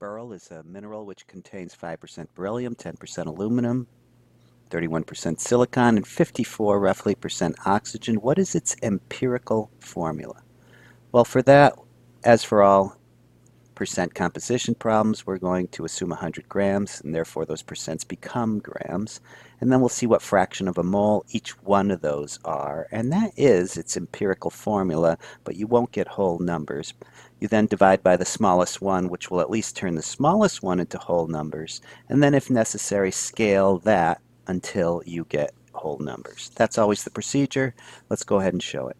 Beryl is a mineral which contains 5% beryllium, 10% aluminum, 31% silicon, and 54 roughly percent oxygen. What is its empirical formula? Well, for that, as for all percent composition problems, we're going to assume 100 grams, and therefore those percents become grams. And then we'll see what fraction of a mole each one of those are. And that is its empirical formula, but you won't get whole numbers. You then divide by the smallest one, which will at least turn the smallest one into whole numbers. And then, if necessary, scale that until you get whole numbers. That's always the procedure. Let's go ahead and show it.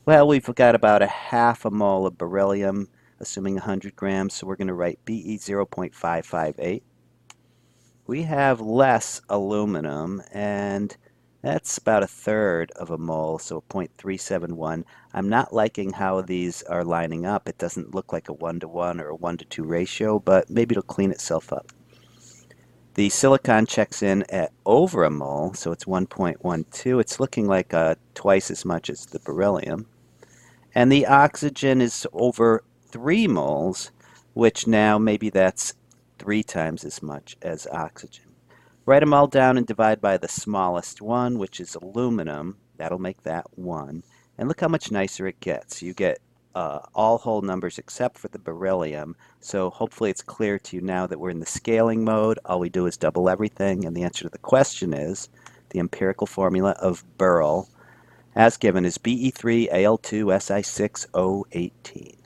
Well, we've got about a half a mole of beryllium, assuming 100 grams, so we're going to write Be 0.558. We have less aluminum, and that's about a third of a mole, so 0.371. I'm not liking how these are lining up. It doesn't look like a 1-to-1 or a 1-to-2 ratio, but maybe it'll clean itself up. The silicon checks in at over a mole, so it's 1.12. It's looking like twice as much as the beryllium. And the oxygen is over 3 moles, which now maybe that's 3 times as much as oxygen. Write them all down and divide by the smallest one, which is aluminum. That'll make that 1. And look how much nicer it gets. You get all whole numbers except for the beryllium. So hopefully it's clear to you now that we're in the scaling mode. All we do is double everything, and the answer to the question is the empirical formula of beryl, as given, is Be3Al2Si6O18.